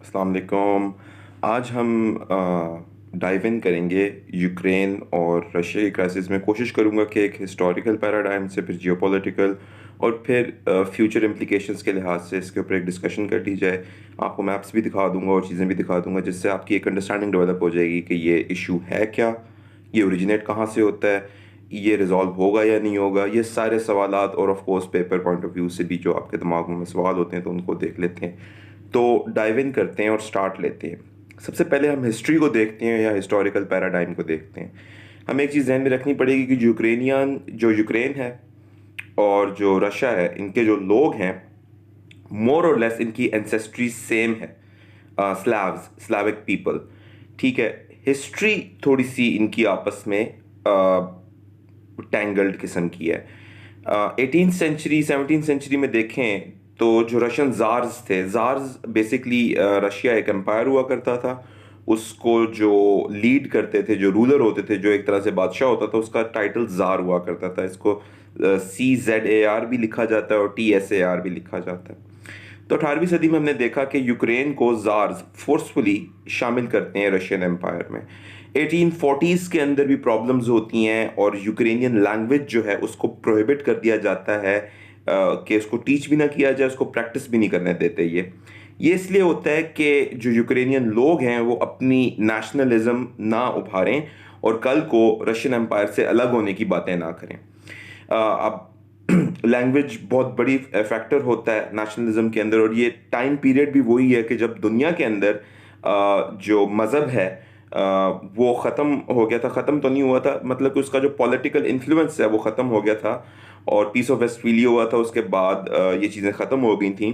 अस्सलाम वालेकुम। आज हम डाइव इन करेंगे यूक्रेन और रशिया की क्राइसिस में। कोशिश करूंगा कि एक हिस्टोरिकल पैराडाइम से, फिर जियोपॉलिटिकल और फिर फ्यूचर इम्प्लिकेशंस के लिहाज से इसके ऊपर एक डिस्कशन कर ली जाए। आपको मैप्स भी दिखा दूंगा और चीज़ें भी दिखा दूंगा, जिससे आपकी एक अंडरस्टैंडिंग डेवलप हो जाएगी कि ये इशू है क्या, ये ओरिजिनेट कहाँ से होता है, ये रिजॉल्व होगा या नहीं होगा। ये सारे सवालात और of course paper point of view से भी जो आपके दिमाग में सवाल होते हैं तो उनको देख लेते हैं। तो डाइव इन करते हैं और स्टार्ट लेते हैं। सबसे पहले हम हिस्ट्री को देखते हैं या हिस्टोरिकल पैराडाइम को देखते हैं। हमें एक चीज़ ध्यान में रखनी पड़ेगी कि जो यूक्रेन है और जो रशिया है, इनके जो लोग हैं, मोर और लेस इनकी एंसेस्ट्री सेम है। स्लाविक पीपल, ठीक है। हिस्ट्री थोड़ी सी इनकी आपस में टैंगल्ड किस्म की है। 18th सेंचुरी 17th सेंचुरी में देखें तो जो रशियन जार्स थे, जार्स बेसिकली रशिया एक एम्पायर हुआ करता था। उसको जो लीड करते थे, जो रूलर होते थे, जो एक तरह से बादशाह होता था, उसका टाइटल जार हुआ करता था। इसको CZAR भी लिखा जाता है और TSAR भी लिखा जाता है। तो 18वीं सदी में हमने देखा कि यूक्रेन को जार्स फोर्सफुली शामिल करते हैं रशियन एम्पायर में। 1840s के अंदर भी प्रॉब्लम्स होती हैं और यूक्रेनियन लैंग्वेज जो है उसको प्रोहिबिट कर दिया जाता है कि उसको टीच भी ना किया जाए, उसको प्रैक्टिस भी नहीं करने देते। ये इसलिए होता है कि जो यूक्रेनियन लोग हैं वो अपनी नेशनलिज्म ना उभारें और कल को रशियन एम्पायर से अलग होने की बातें ना करें। अब लैंग्वेज बहुत बड़ी फैक्टर होता है नेशनलिज्म के अंदर, और ये टाइम पीरियड भी वही है कि जब दुनिया के अंदर जो मज़हब है वो ख़त्म हो गया था। ख़त्म तो नहीं हुआ था, मतलब कि उसका जो पॉलिटिकल इन्फ्लुएंस है वो ख़त्म हो गया था और पीस ऑफ वेस्टफीलिया हुआ था। उसके बाद ये चीज़ें ख़त्म हो गई थी।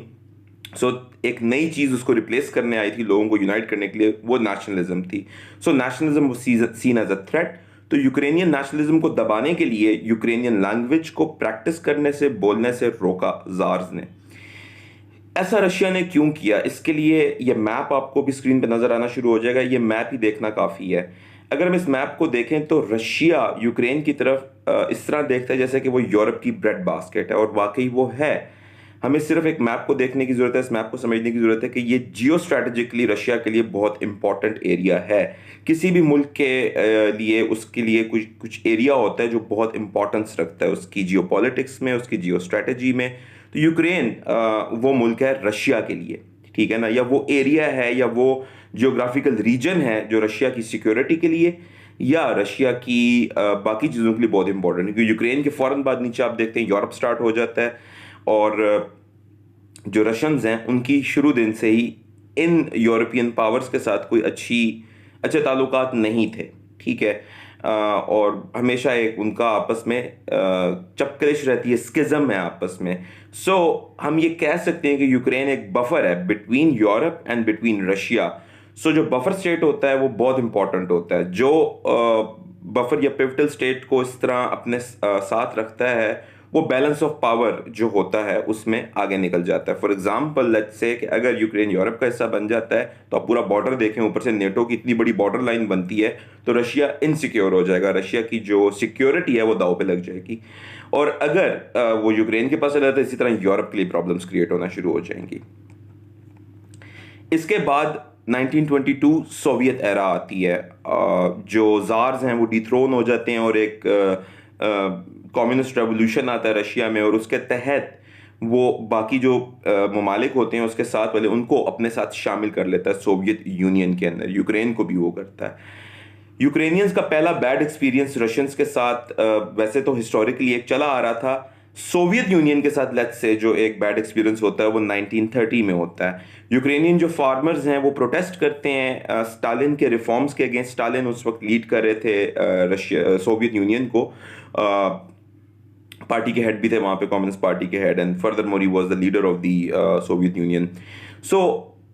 सो एक नई चीज़ उसको रिप्लेस करने आई थी, लोगों को यूनाइट करने के लिए, वो नेशनलिज्म थी। So nationalism seen as a threat. तो यूक्रेनियन नेशनलिज्म को दबाने के लिए यूक्रेनियन लैंग्वेज को प्रैक्टिस करने से, बोलने से रोका जार्स ने। ऐसा रशिया ने क्यों किया, इसके लिए ये मैप आपको भी स्क्रीन पे नजर आना शुरू हो जाएगा। ये मैप ही देखना काफ़ी है। अगर हम इस मैप को देखें तो रशिया यूक्रेन की तरफ इस तरह देखता है जैसे कि वो यूरोप की ब्रेड बास्केट है, और वाकई वो है। हमें सिर्फ एक मैप को देखने की ज़रूरत है, इस मैप को समझने की ज़रूरत है कि ये जियो स्ट्रैटेजिकली रशिया के लिए बहुत इंपॉर्टेंट एरिया है। किसी भी मुल्क के लिए, उसके लिए कुछ कुछ एरिया होता है जो बहुत इंपॉर्टेंस रखता है उसकी जियो पॉलिटिक्स में, उसकी जियो स्ट्रैटेजी में। तो यूक्रेन वो मुल्क है रशिया के लिए, ठीक है ना, या वो एरिया है या वो जियोग्राफिकल रीजन है जो रशिया की सिक्योरिटी के लिए या रशिया की बाकी चीज़ों के लिए बहुत इंपॉर्टेंट है। क्योंकि यूक्रेन के फौरन बाद नीचे आप देखते हैं यूरोप स्टार्ट हो जाता है, और जो रशियंस हैं उनकी शुरू दिन से ही इन यूरोपियन पावर्स के साथ कोई अच्छे ताल्लुकात नहीं थे, ठीक है। और हमेशा एक उनका आपस में चपकलिश रहती है, स्किज्म है आपस में। सो हम ये कह सकते हैं कि यूक्रेन एक बफर है between Europe and between Russia. So जो बफर स्टेट होता है वो बहुत इंपॉर्टेंट होता है। जो बफर या पिवटल स्टेट को इस तरह अपने साथ रखता है, वो बैलेंस ऑफ पावर जो होता है उसमें आगे निकल जाता है। फॉर एग्जाम्पल लेट्स से कि अगर यूक्रेन यूरोप का हिस्सा बन जाता है तो आप पूरा बॉर्डर देखें, ऊपर से नेटो की इतनी बड़ी बॉर्डर लाइन बनती है, तो रशिया इनसिक्योर हो जाएगा, रशिया की जो सिक्योरिटी है वो दांव पे लग जाएगी। और अगर वो यूक्रेन के पास चला जाता है, इसी तरह यूरोप के लिए प्रॉब्लम्स क्रिएट होना शुरू हो जाएंगी। इसके बाद 1922 सोवियत एरा आती है। जो जार्स हैं वो डिथ्रोन हो जाते हैं और एक कम्युनिस्ट रेवोल्यूशन आता है रशिया में, और उसके तहत वो बाकी जो ममालिक होते हैं उसके साथ वाले, उनको अपने साथ शामिल कर लेता है सोवियत यूनियन के अंदर। यूक्रेन को भी वो करता है। यूक्रेनियंस का पहला बैड एक्सपीरियंस रशियंस के साथ वैसे तो हिस्टोरिकली एक चला आ रहा था। सोवियत यूनियन के साथ लेट्स से जो एक बैड एक्सपीरियंस होता है वो 1930 में होता है। यूक्रेनियन जो फार्मर्स हैं वो प्रोटेस्ट करते हैं स्टालिन के रिफॉर्म्स के अगेंस्ट। स्टालिन उस वक्त लीड कर रहे थे रशिया सोवियत यूनियन को। पार्टी के हेड भी थे वहाँ पे, कम्युनिस्ट पार्टी के head, and further more he was the leader of the Soviet Union. So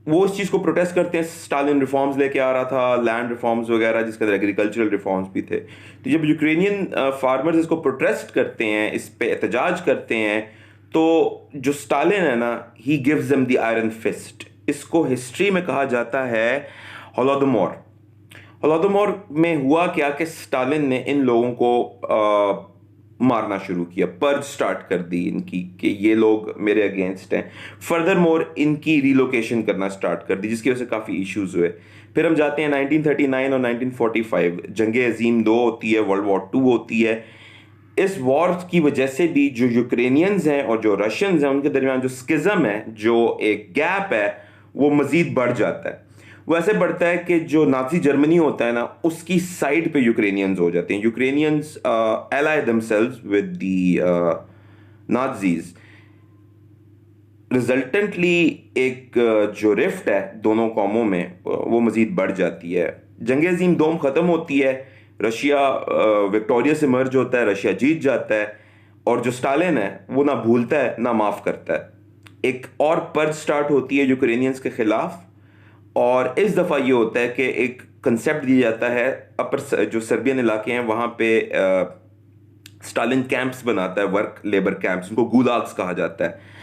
वो इस चीज़ को प्रोटेस्ट करते हैं। स्टालिन रिफॉर्म्स लेके आ रहा था, लैंड रिफॉर्म्स वगैरह, जिसके अंदर एग्रीकल्चरल रिफॉर्म्स भी थे। तो जब यूक्रेनियन फार्मर्स इसको प्रोटेस्ट करते हैं, इस पे एहतजाज करते हैं, तो जो स्टालिन है ना, he gives them the iron fist. इसको हिस्ट्री में कहा जाता है होलोडोमोर। होलोडोमोर में हुआ क्या कि स्टालिन ने इन लोगों को मारना शुरू किया, पर्ज स्टार्ट कर दी इनकी कि ये लोग मेरे अगेंस्ट हैं। फर्दर मोर इनकी रिलोकेशन करना स्टार्ट कर दी, जिसकी वजह से काफ़ी इश्यूज हुए। फिर हम जाते हैं 1939 और 1945, जंग अजीम 2 होती है, वर्ल्ड वॉर 2 होती है। इस वॉर की वजह से भी जो यूक्रेनियंस हैं और जो रशियंस हैं उनके दरमियान जो स्किज्म है, जो एक गैप है, वो मजीद बढ़ जाता है। वो ऐसे बढ़ता है कि जो नाजी जर्मनी होता है ना, उसकी साइड पे यूक्रेनियंस हो जाते हैं। Ukrainians ally themselves with the Nazis. Resultantly एक जो रिफ्ट है दोनों कौमों में, वो मजीद बढ़ जाती है। जंग अजीम दोम ख़त्म होती है, रशिया विक्टोरियस इमर्ज होता है, रशिया जीत जाता है, और जो स्टालिन है वो ना भूलता है ना माफ़ करता है। एक और पर्ज स्टार्ट होती है यूक्रेनियंस के खिलाफ, और इस दफ़ा ये होता है कि एक कंसेप्ट दिया जाता है, अपर जो सर्बियन इलाके हैं वहाँ पे स्टालिन कैंप्स बनाता है, वर्क लेबर कैंप्स, उनको गुलाग्स कहा जाता है।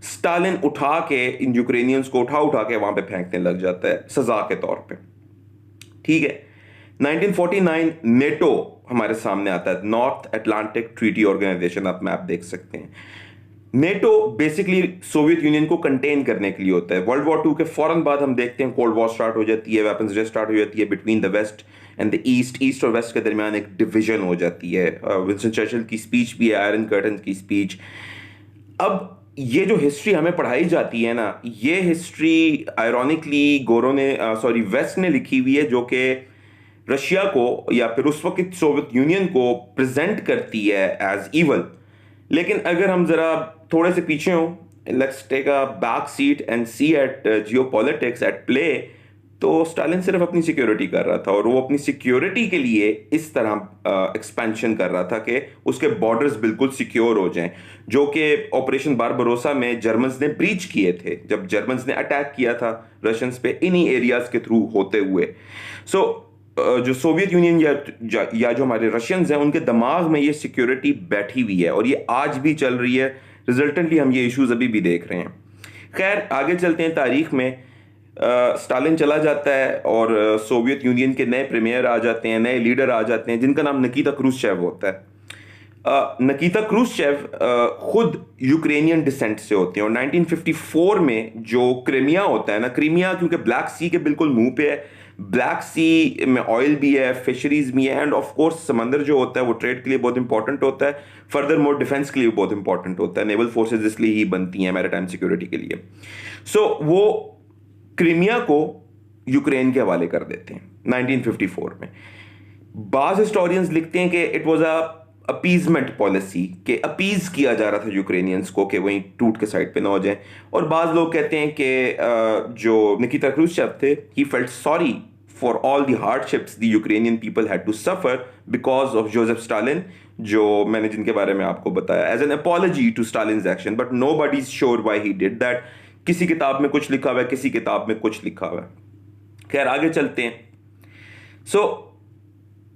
स्टालिन उठा के इन यूक्रेनियंस को उठा उठा के वहां पे फेंकने लग जाता है सजा के तौर पे। ठीक है, 1949 नेटो हमारे सामने आता है, नॉर्थ अटलांटिक ट्रीटी ऑर्गेनाइजेशन, आप मैप देख सकते हैं। नेटो बेसिकली सोवियत यूनियन को कंटेन करने के लिए होता है। वर्ल्ड वॉर 2 के फौरन बाद हम देखते हैं कोल्ड वॉर स्टार्ट हो जाती है, वेपन्स रेस स्टार्ट हो जाती है between the west and the east. East और वेस्ट के दरमियान एक डिवीजन हो जाती है। विंस्टन चर्चिल की स्पीच भी है, आयरन कर्टन की स्पीच। अब ये जो हिस्ट्री हमें पढ़ाई जाती है ना, ये हिस्ट्री आयरॉनिकली गोरो ने सॉरी वेस्ट ने लिखी हुई है, जो कि रशिया को या फिर उस वक्त सोवियत यूनियन को प्रेजेंट करती है एज इवल। लेकिन अगर हम जरा थोड़े से पीछे हों, let's take a back seat and see at geopolitics at play, तो स्टालिन सिर्फ अपनी सिक्योरिटी कर रहा था, और वो अपनी सिक्योरिटी के लिए इस तरह एक्सपेंशन कर रहा था कि उसके बॉर्डर्स बिल्कुल सिक्योर हो जाएं, जो कि ऑपरेशन बारबरोसा में जर्मन्स ने ब्रीच किए थे, जब जर्मन्स ने अटैक किया था रशियंस पे इन्हीं एरियाज के थ्रू होते हुए। सो जो सोवियत यूनियन या जो हमारे रशियंस हैं, उनके दिमाग में ये सिक्योरिटी बैठी हुई है, और ये आज भी चल रही है। रिजल्टेंटली हम ये इश्यूज अभी भी देख रहे हैं। खैर, आगे चलते हैं तारीख में। स्टालिन चला जाता है और सोवियत यूनियन के नए प्रीमियर आ जाते हैं, नए लीडर आ जाते हैं, जिनका नाम निकिता क्रूश्चेव होता है। निकिता क्रूश्चेव खुद यूक्रेनियन डिसेंट से होते हैं, और 1954 में जो क्रीमिया होता है ना, क्रीमिया क्योंकि ब्लैक सी के बिल्कुल मुंह पे है, ब्लैक सी में ऑयल भी है, फिशरीज भी है, एंड ऑफ कोर्स समंदर जो होता है वो ट्रेड के लिए बहुत इंपॉर्टेंट होता है, फर्दर मोर डिफेंस के लिए भी बहुत इंपॉर्टेंट होता है। नेवल फोर्सेज इसलिए ही बनती हैं मैरीटाइम सिक्योरिटी के लिए। सो वो क्रीमिया को यूक्रेन के हवाले कर देते हैं 1954 में। बाज हिस्टोरियंस लिखते हैं कि it was a appeasement policy, के अपीज किया जा रहा था यूक्रेनियंस को कि वहीं टूट के साइड पे ना हो जाए। और बाज लोग कहते हैं कि जो निकिता क्रूश्चेव थे, he felt sorry for all the hardships the Ukrainian people had to suffer because of Joseph Stalin, जो मैंने जिनके बारे में आपको बताया, as an apology to Stalin's action, but nobody is sure why he did that. किसी किताब में कुछ लिखा हुआ है, किसी किताब में कुछ लिखा हुआ है। खैर, आगे चलते हैं। सो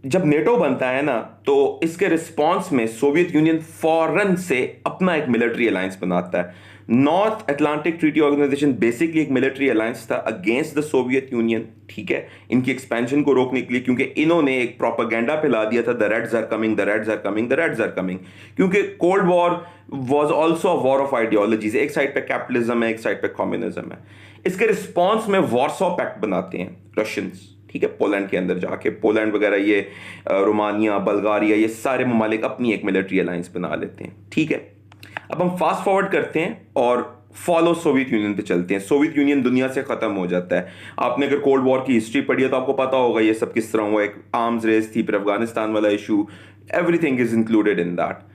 जब नेटो बनता है ना, तो इसके रिस्पॉन्स में सोवियत यूनियन फौरन से अपना एक मिलिट्री अलायंस बनाता है। North Atlantic Treaty Organization basically एक मिलिट्री अलायंस था अगेंस्ट द सोवियत यूनियन, ठीक है, इनकी एक्सपेंशन को रोकने के लिए, क्योंकि इन्होंने एक प्रोपेगेंडा फैला दिया था, the reds are coming, the reds are coming, the reds are coming, क्योंकि cold war was also a war of ideologies. एक साइड पे कैपिटलिज्म है, एक साइड पे कम्युनिज्म है। इसके रिस्पॉन्स में वॉर्सो पैक्ट बनाते हैं रशियंस, ठीक है, पोलैंड के अंदर जाके, पोलैंड वगैरह ये रोमानिया, बल्गारिया, ये सारे ममालिक अपनी एक मिलिट्री अलायंस बना लेते हैं, ठीक है। अब हम फास्ट फॉरवर्ड करते हैं और फॉलो सोवियत यूनियन पे चलते हैं। सोवियत यूनियन दुनिया से खत्म हो जाता है। आपने अगर कोल्ड वॉर की हिस्ट्री पढ़ी है तो आपको पता होगा ये सब किस तरह हुआ। एक आर्म्स रेस थी, फिर अफगानिस्तान वाला issue, everything is included in that.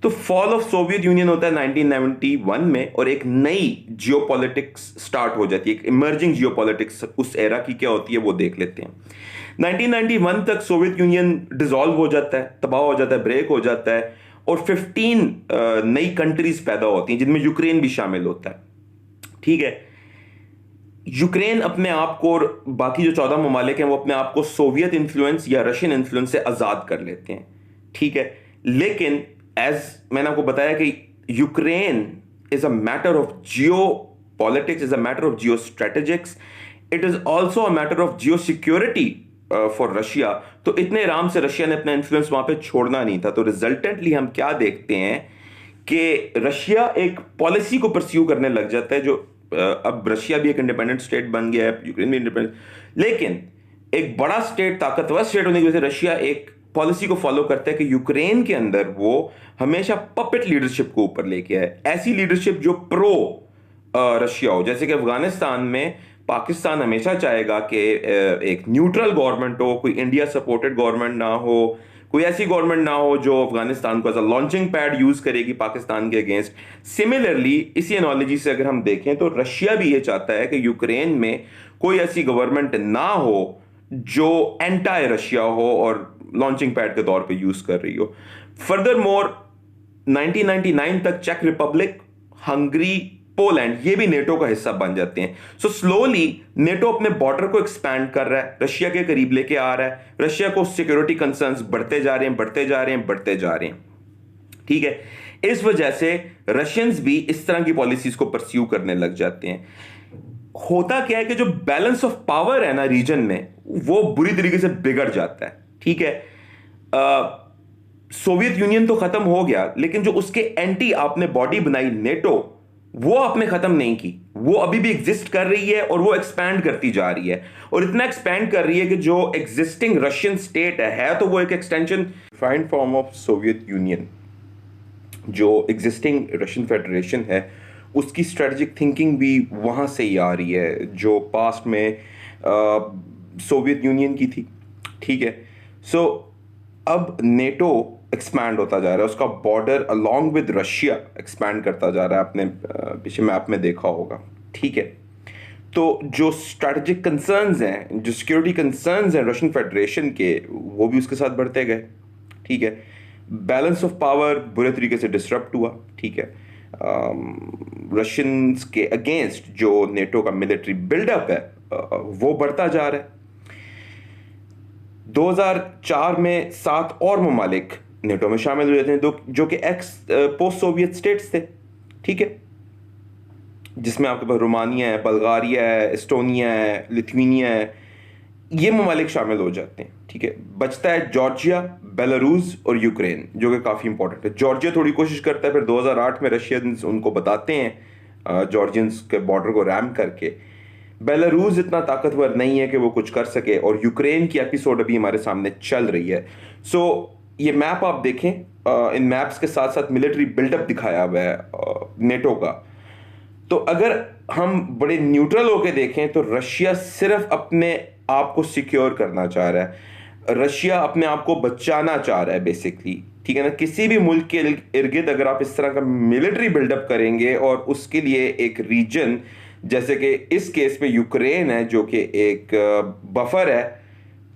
तो फॉल ऑफ सोवियत यूनियन होता है 1991 में, और एक नई जियोपॉलिटिक्स स्टार्ट हो जाती है, एक इमर्जिंग जियोपॉलिटिक्स उस एरा की क्या होती है वो देख लेते हैं। 1991 तक सोवियत यूनियन डिसॉल्व हो जाता है, तबाह हो जाता है, ब्रेक हो जाता है, और 15 नई कंट्रीज पैदा होती हैं, जिनमें यूक्रेन भी शामिल होता है, ठीक है। यूक्रेन अपने आप को, और बाकी जो 14 ममालिक हैं, वो अपने आप को सोवियत इन्फ्लुएंस या रशियन इन्फ्लुएंस से आजाद कर लेते हैं, ठीक है। लेकिन एज मैंने आपको बताया कि Ukraine is a matter of geopolitics, is a matter of geostrategics, it is also a matter of geo security for Russia, तो इतने आराम से रशिया ने अपना इन्फ्लुएंस वहां पे छोड़ना नहीं था। तो रिजल्टेंटली हम क्या देखते हैं कि रशिया एक पॉलिसी को परस्यू करने लग जाता है, जो अब रशिया भी एक इंडिपेंडेंट स्टेट बन गया है, यूक्रेन भी इंडिपेंडेंट, लेकिन एक बड़ा स्टेट, ताकतवर स्टेट होने की वजह से रशिया एक पॉलिसी को फॉलो करता है कि यूक्रेन के अंदर वो हमेशा पपेट लीडरशिप को ऊपर लेके आए, ऐसी लीडरशिप जो प्रो रशिया हो। जैसे कि अफगानिस्तान में पाकिस्तान हमेशा चाहेगा कि एक न्यूट्रल गवर्नमेंट हो, कोई इंडिया सपोर्टेड गवर्नमेंट ना हो, कोई ऐसी गवर्नमेंट ना हो जो अफगानिस्तान को as a launching pad use करेगी पाकिस्तान के अगेंस्ट। सिमिलरली इसी एनालॉजी से अगर हम देखें तो रशिया भी ये चाहता है कि यूक्रेन में कोई ऐसी गवर्नमेंट ना हो जो एंटी रशिया हो और लॉन्चिंग पैड के तौर पे यूज कर रही हो। फर्दर मोर 1999 तक चेक रिपब्लिक, हंगरी, पोलैंड ये भी नेटो का हिस्सा बन जाते हैं। सो स्लोली नेटो अपने बॉर्डर को एक्सपैंड कर रहा है, रशिया के करीब लेके आ रहा है, रशिया को सिक्योरिटी कंसर्न्स बढ़ते जा रहे हैं, बढ़ते जा रहे हैं, बढ़ते जा रहे हैं। ठीक है, इस वजह से रशियंस भी इस तरह की पॉलिसीज को परस्यू करने लग जाते हैं। होता क्या है कि जो बैलेंस ऑफ पावर है ना रीजन में, वो बुरी तरीके से बिगड़ जाता है। ठीक है, सोवियत यूनियन तो खत्म हो गया, लेकिन जो उसके एंटी आपने बॉडी बनाई नेटो, वो आपने खत्म नहीं की, वो अभी भी एग्जिस्ट कर रही है और वो एक्सपैंड करती जा रही है, और इतना एक्सपैंड कर रही है कि जो एग्जिस्टिंग रशियन स्टेट है तो वो एक extension defined form of Soviet union. जो एग्जिस्टिंग रशियन फेडरेशन है उसकी स्ट्रेटजिक थिंकिंग भी वहां से ही आ रही है, जो पास्ट में सोवियत यूनियन की थी। ठीक है, सो अब नेटो एक्सपैंड होता जा रहा है, उसका border along with Russia expand करता जा रहा है, आपने पीछे मैप में देखा होगा। ठीक है, तो जो स्ट्रैटेजिक कंसर्न्स हैं, जो सिक्योरिटी कंसर्न्स हैं रशियन फेडरेशन के, वो भी उसके साथ बढ़ते गए। ठीक है, बैलेंस ऑफ पावर बुरे तरीके से डिसरप्ट हुआ। ठीक है, रशियंस के अगेंस्ट जो नेटो का मिलिट्री बिल्डअप है वो बढ़ता जा रहा है। 2004 में 7 और ममालिक नेटो में शामिल हुए थे, जो कि एक्स पोस्ट सोवियत स्टेट्स थे। ठीक है, जिसमें आपके पास रोमानिया है, बल्गारिया है, एस्टोनिया है, लिथुआनिया है, ये ममालिक शामिल हो जाते हैं। ठीक है, बचता है जॉर्जिया, बेलारूस और यूक्रेन, जो कि काफ़ी इंपॉर्टेंट है। जॉर्जिया थोड़ी कोशिश करता है, फिर 2008 में रशियंस उनको बताते हैं जॉर्जियंस के बॉर्डर को रैम करके। बेलारूस इतना ताकतवर नहीं है कि वो कुछ कर सके, और यूक्रेन की एपिसोड अभी हमारे सामने चल रही है। सो ये मैप आप देखें, इन मैप्स के साथ साथ मिलिट्री बिल्डअप दिखाया हुआ है नेटो का। तो अगर हम बड़े न्यूट्रल होकर देखें तो रशिया सिर्फ अपने आप को सिक्योर करना चाह रहा है, रशिया अपने आप को बचाना चाह रहा है बेसिकली। ठीक है ना, किसी भी मुल्क के इर्द गिर्द अगर आप इस तरह का मिलिट्री बिल्डअप करेंगे और उसके लिए एक रीजन, जैसे कि इस केस में यूक्रेन है जो कि एक बफर है,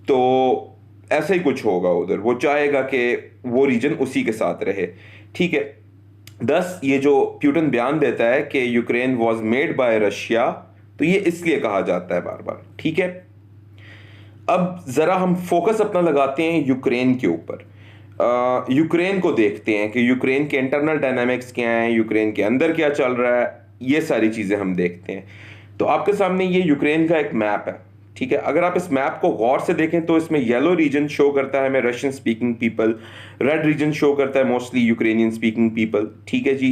तो ऐसा ही कुछ होगा उधर। वो चाहेगा कि वो रीजन उसी के साथ रहे। ठीक है, 10 ये जो प्यूटन बयान देता है कि Ukraine was made by Russia, तो ये इसलिए कहा जाता है बार बार। ठीक है, अब जरा हम फोकस अपना लगाते हैं यूक्रेन के ऊपर। यूक्रेन को देखते हैं कि यूक्रेन के इंटरनल डायनामिक्स क्या हैं, यूक्रेन के अंदर क्या चल रहा है, ये सारी चीज़ें हम देखते हैं। तो आपके सामने ये यूक्रेन का एक मैप है। ठीक है, अगर आप इस मैप को गौर से देखें तो इसमें येलो रीजन शो करता है हमें Russian speaking people, red region show करता है मोस्टली यूक्रेनियन स्पीकिंग पीपल। ठीक है जी,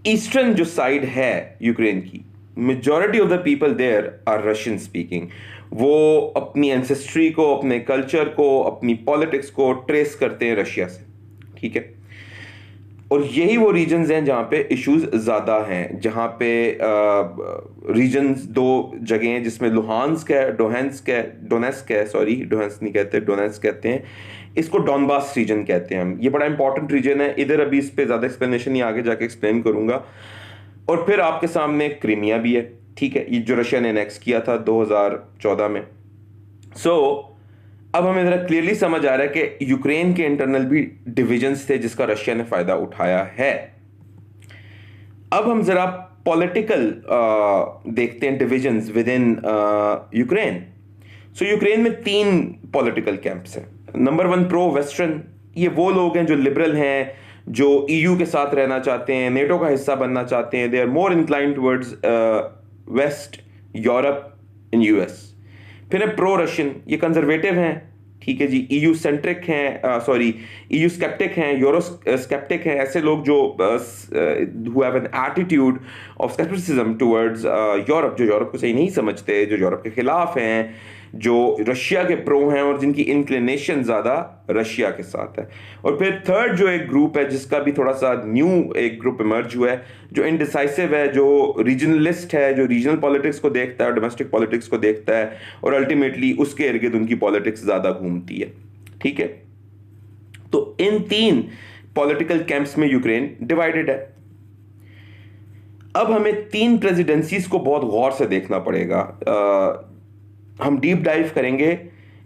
ईस्टर्न जो साइड है यूक्रेन की, majority of the people there are Russian speaking. वो अपनी एंसेस्ट्री को, अपने कल्चर को, अपनी पॉलिटिक्स को ट्रेस करते हैं रशिया से। ठीक है, और यही वो रीजन्स हैं जहाँ पे इश्यूज ज़्यादा हैं, जहाँ पे रीजन्स 2 जगह हैं जिसमें लुहांस्क है, डोनेस्क है, सॉरी डोनेस्क नहीं कहते, डोनेस्क कहते हैं इसको, डॉनबास रीजन कहते हैं हम। ये बड़ा इंपॉर्टेंट रीजन है, इधर अभी इस पे ज़्यादा एक्सप्लेनेशन नहीं, आगे जाके एक्सप्लेन करूंगा। और फिर आपके सामने क्रीमिया भी है। ठीक है, ये जो रशिया ने एनेक्स किया था 2014 में। अब हमें जरा क्लियरली समझ आ रहा है कि यूक्रेन के इंटरनल भी डिविजन्स थे जिसका रशिया ने फायदा उठाया है। अब हम जरा पॉलिटिकल देखते हैं divisions with in Ukraine. Ukraine में 3 पॉलिटिकल कैंप्स हैं। नंबर 1 प्रो वेस्टर्न, ये वो लोग हैं जो लिबरल हैं, जो ईयू के साथ रहना चाहते हैं, नेटो का हिस्सा बनना चाहते हैं। They are more inclined towards west, Europe and US. फिर है प्रो रशियन, ये कंजर्वेटिव हैं, ठीक है जी, ईयू सेंट्रिक हैं, सॉरी ईयू स्केप्टिक हैं, यूरो स्केप्टिक हैं, ऐसे लोग जो who have an attitude of scepticism towards Europe, जो यूरोप को सही नहीं समझते, जो यूरोप के खिलाफ हैं, जो रशिया के प्रो हैं और जिनकी इंक्लिनेशन ज़्यादा रशिया के साथ है। और फिर थर्ड जो एक ग्रुप है जिसका भी थोड़ा सा न्यू एक ग्रुप इमर्ज हुआ है, जो इनडिसाइसिव है, जो रीजनलिस्ट है, जो रीजनल पॉलिटिक्स को देखता है, डोमेस्टिक पॉलिटिक्स को देखता है, और अल्टीमेटली उसके इर्द गिर्द उनकी पॉलिटिक्स ज़्यादा घूमती है, ठीक है। तो इन तीन पॉलिटिकल कैंप्स में यूक्रेन डिवाइडेड है। अब हमें तीन प्रेसिडेंसीज को बहुत गौर से देखना पड़ेगा। हम डीप डाइव करेंगे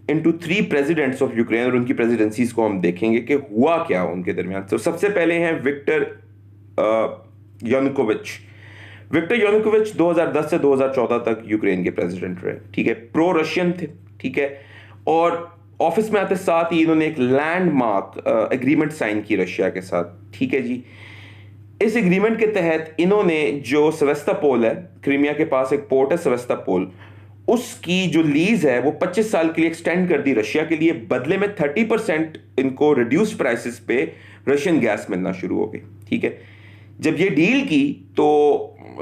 into three presidents of Ukraine और उनकी प्रेसिडेंसीज को हम देखेंगे कि हुआ क्या उनके दरमियान। तो सबसे पहले हैं विक्टर यानुकोविच। विक्टर यानुकोविच 2010 से 2014 तक यूक्रेन के प्रेसिडेंट रहे, ठीक है, प्रो रशियन थे, ठीक है, और ऑफिस में आते साथ ही इन्होंने एक लैंडमार्क एग्रीमेंट साइन की रशिया के साथ, ठीक है जी। इस एग्रीमेंट के तहत इन्होंने जो सेवेस्टोपोल है, क्रीमिया के पास एक पोर्ट है सेवेस्टोपोल, उसकी जो लीज है वो 25 साल के लिए एक्सटेंड कर दी रशिया के लिए। बदले में 30% इनको रिड्यूस प्राइसेस पे रशियन गैस मिलना शुरू हो गई, ठीक है। जब ये डील की तो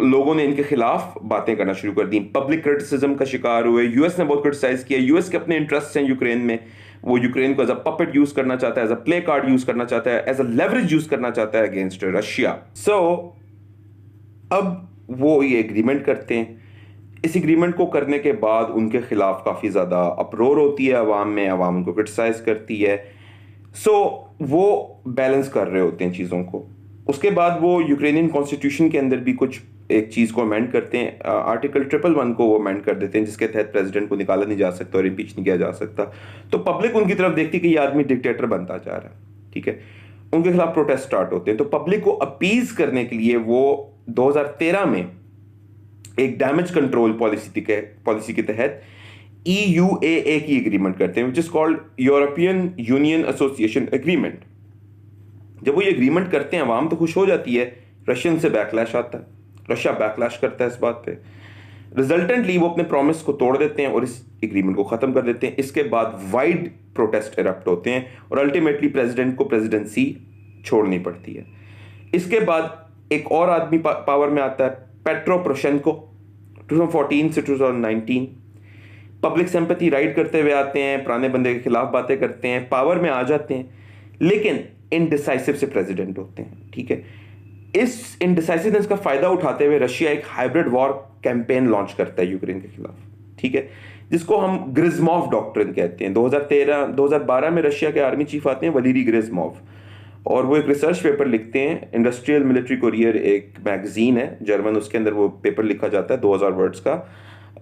लोगों ने इनके खिलाफ बातें करना शुरू कर दी, पब्लिक क्रिटिसिज्म का शिकार हुए, यूएस ने बहुत क्रिटिसाइज किया। यूएस के अपने इंटरेस्ट हैं यूक्रेन में, वो यूक्रेन को एज अ पपेट यूज करना चाहता है, as a play card use करना चाहता है, एज अ लेवरेज यूज करना चाहता है अगेंस्ट रशिया। सो अब वो ये एग्रीमेंट करते हैं। इस एग्रीमेंट को करने के बाद उनके खिलाफ काफ़ी ज़्यादा अप्रोर होती है अवाम में, अवाम उनको क्रिटिसाइज करती है। सो वो बैलेंस कर रहे होते हैं चीज़ों को। उसके बाद वो यूक्रेनियन कॉन्स्टिट्यूशन के अंदर भी कुछ एक चीज़ को अमेंड करते हैं, आर्टिकल 111 को वो अमेंड कर देते हैं, जिसके तहत प्रेसिडेंट को निकाला नहीं जा सकता और इम्पीच नहीं किया जा सकता। तो पब्लिक उनकी तरफ देखती कि ये आदमी डिक्टेटर बनता जा रहा है, ठीक है। उनके खिलाफ प्रोटेस्ट स्टार्ट होते हैं। तो पब्लिक को अपीज करने के लिए वो 2013 में एक डैमेज कंट्रोल पॉलिसी के तहत EUAA की एग्रीमेंट करते हैं, which is called European union association agreement. जब वो ये एग्रीमेंट करते हैं अवाम तो खुश हो जाती है, रशियन से बैकलैश आता है, रशिया बैकलैश करता है इस बात पे। रिजल्टेंटली वो अपने प्रॉमिस को तोड़ देते हैं और इस एग्रीमेंट को खत्म कर देते हैं। इसके बाद वाइड प्रोटेस्ट इरप्ट होते हैं और अल्टीमेटली प्रेसिडेंट को प्रेसिडेंसी छोड़नी पड़ती है। इसके बाद एक और आदमी पावर में आता है, पेट्रो पोरोशेंको, 2014 से 2019 पब्लिक सिंपैथी राइड करते हुए आते हैं, पुराने बंदे के खिलाफ बातें करते हैं, पावर में आ जाते हैं, लेकिन इनडिसाइसिव से प्रेसिडेंट होते हैं, ठीक है। इस इनडिसाइसिवनेस का फायदा उठाते हुए रशिया एक हाइब्रिड वॉर कैंपेन लॉन्च करता है यूक्रेन के खिलाफ, ठीक है, जिसको हम ग्रिज़मॉव डॉक्ट्रिन कहते हैं। 2012 में रशिया के आर्मी चीफ आते हैं वलीरी ग्रिज़मॉव, और वो एक रिसर्च पेपर लिखते हैं। इंडस्ट्रियल मिलिट्री कुरियर एक मैगजीन है जर्मन, उसके अंदर वो पेपर लिखा जाता है 2000 वर्ड्स का,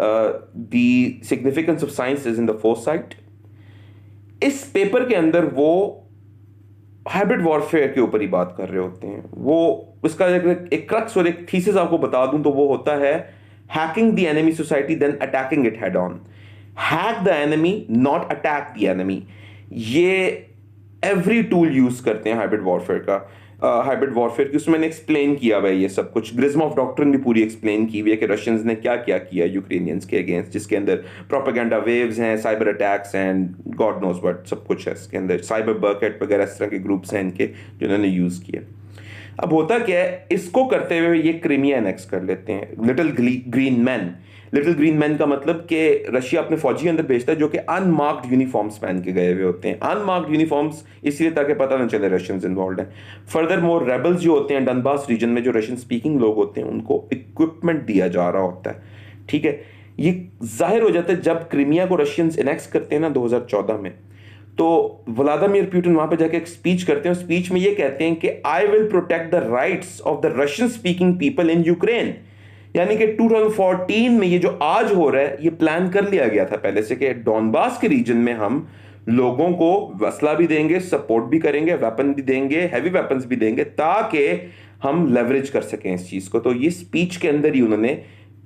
the significance of science is in the foresight. इस पेपर के अंदर वो हाइब्रिड वॉरफेयर के ऊपर ही बात कर रहे होते हैं। वो उसका एक क्रक्स और एक थीसिस आपको बता दूं तो वो होता है hacking the enemy society then attacking it head on. Hack the enemy, not attack the enemy. ये एवरी टूल यूज करते हैं हाइब्रिड वॉरफेयर का, हाइब्रिड वॉरफेयर की उसमें मैंने एक्सप्लेन किया हुआ है ये सब कुछ। ग्रिज़मॉव डॉक्ट्रिन भी पूरी एक्सप्लेन की हुई है कि रशियंस ने क्या क्या किया यूक्रेनियंस के अगेंस्ट, जिसके अंदर प्रोपेगेंडा वेव्स हैं, cyber attacks and God knows what सब कुछ है इसके अंदर, साइबर बर्केट वगैरह इस तरह के ग्रुप्स हैं इनके जिन्होंने यूज किया। अब होता क्या है, इसको करते हुए ये क्रीमिया एनेक्स कर लेते हैं। Little green man, little green man का मतलब कि रशिया अपने फौजी अंदर भेजता है जो कि अनमार्क्ड यूनिफॉर्म्स पहन के गए हुए होते हैं। अनमार्क्ड यूनिफॉर्म्स इसलिए ताकि पता न चले रशियंस इन्वॉल्व हैं। फर्दर मोर रेबल्स जो होते हैं डनबास रीजन में, जो रशियन स्पीकिंग लोग होते हैं, उनको इक्विपमेंट दिया जा रहा होता है, ठीक है। ये जाहिर हो जाता है जब क्रीमिया को रशियंस एनेक्स करते हैं ना 2014 में, तो व्लादिमीर पुतिन वहां पे जाके एक स्पीच करते हैं। स्पीच में ये कहते हैं कि I will protect the rights of the Russian speaking people in Ukraine. यानी कि 2014 में ये जो आज हो रहा है ये प्लान कर लिया गया था पहले से कि डॉनबास के रीजन में हम लोगों को वसला भी देंगे, सपोर्ट भी करेंगे, वेपन भी देंगे, हैवी वेपन्स भी देंगे, ताकि हम लेवरेज कर सकें इस चीज को। तो ये स्पीच के अंदर ही उन्होंने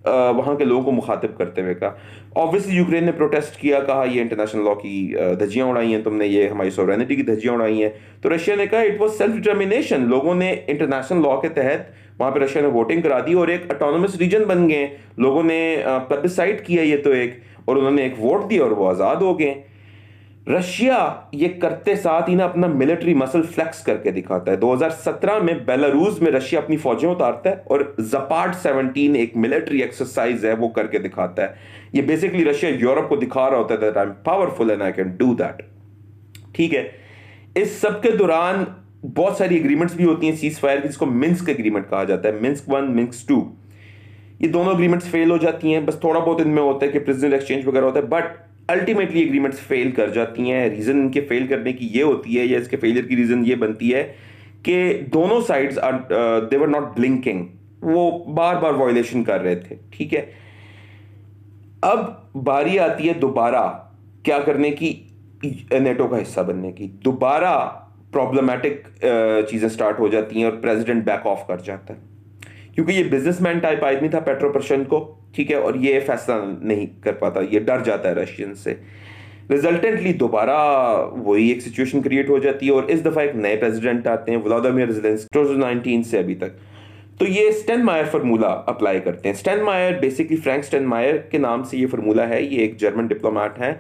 वहां के लोगों को मुखातिब करते हुए कहा। ऑब्वियसली यूक्रेन ने प्रोटेस्ट किया, कहा ये इंटरनेशनल लॉ की धज्जियां उड़ाई हैं तुमने, ये हमारी सोवरेनिटी की धज्जियां उड़ाई हैं। तो रशिया ने कहा इट वाज सेल्फ डिटर्मिनेशन। लोगों ने इंटरनेशनल लॉ के तहत वहां पे रशिया ने वोटिंग करा दी और एक ऑटोनोमस रीजन बन गए। लोगों ने प्लेबिसाइट किया ये तो एक, और उन्होंने एक वोट दिया और वो आज़ाद हो गए। रशिया ये करते साथ ही ना अपना मिलिट्री मसल फ्लेक्स करके दिखाता है। 2017 में बेलारूस में रशिया अपनी फौजें उतारता है और जपार्ड 17 एक मिलिट्री एक्सरसाइज है वो करके दिखाता है। ये बेसिकली रशिया यूरोप को दिखा रहा होता है that I am powerful and I can do that. ठीक है, इस सब के दौरान बहुत सारी एग्रीमेंट्स भी होती हैं सीज फायर की, जिसको मिन्स्क एग्रीमेंट कहा जाता है, मिन्स्क 1 मिन्स्क 2। ये दोनों एग्रीमेंट्स फेल हो जाती हैं, बस थोड़ा बहुत इनमें होता है कि प्रिजनर एक्सचेंज वगैरह होता है, बट अल्टीमेटली एग्रीमेंट्स फेल कर जाती हैं। रीजन इनके फेल करने की ये होती है, या इसके फेलियर की रीजन ये बनती है कि दोनों sides are they were not blinking, वो बार बार वायलेशन कर रहे थे। ठीक है, अब बारी आती है दोबारा क्या करने की, नेटो का हिस्सा बनने की। दोबारा प्रॉब्लमेटिक चीजें स्टार्ट हो जाती हैं और प्रेसिडेंट बैक ऑफ कर जाता है, क्योंकि ये बिजनेसमैन टाइप आदमी था पेट्रो पोरोशेंको। ठीक है, और ये फैसला नहीं कर पाता, ये डर जाता है रशियन से। रिजल्टेंटली दोबारा वही एक सिचुएशन क्रिएट हो जाती है और इस दफा एक नए प्रेसिडेंट आते हैं, व्लादिमीर ज़ेलेंस्की, 2019 से अभी तक। तो ये स्टेनमायर फार्मूला अप्लाई करते हैं। स्टेनमायर बेसिकली फ्रैंक स्टेनमायर के नाम से ये फार्मूला है, ये एक जर्मन डिप्लोमेट है।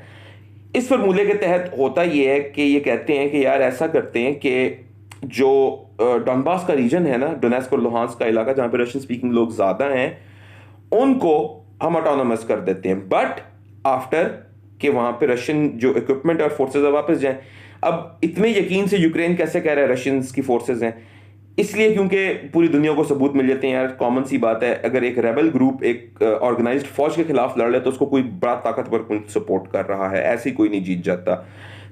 इस फार्मूले के तहत होता ये है कि ये कहते हैं कि यार ऐसा करते हैं कि जो डॉनबास का रीजन है ना, डोनेट्स्क और लुहांस्क का इलाका जहां पे रशियन स्पीकिंग लोग ज्यादा हैं, उनको हम ऑटोनोमस कर देते हैं, बट आफ्टर कि वहां पे रशियन जो इक्विपमेंट और फोर्सेज वापस जाएं। अब इतने यकीन से यूक्रेन कैसे कह रहा है रशियंस की फोर्सेज हैं? इसलिए क्योंकि पूरी दुनिया को सबूत मिल जाते हैं यार, कॉमन सी बात है, अगर एक रेबल ग्रुप एक ऑर्गेनाइज्ड फौज के खिलाफ लड़ रहा है तो उसको कोई बड़ा ताकतवर मुल्क सपोर्ट कर रहा है, ऐसे ही कोई नहीं जीत जाता।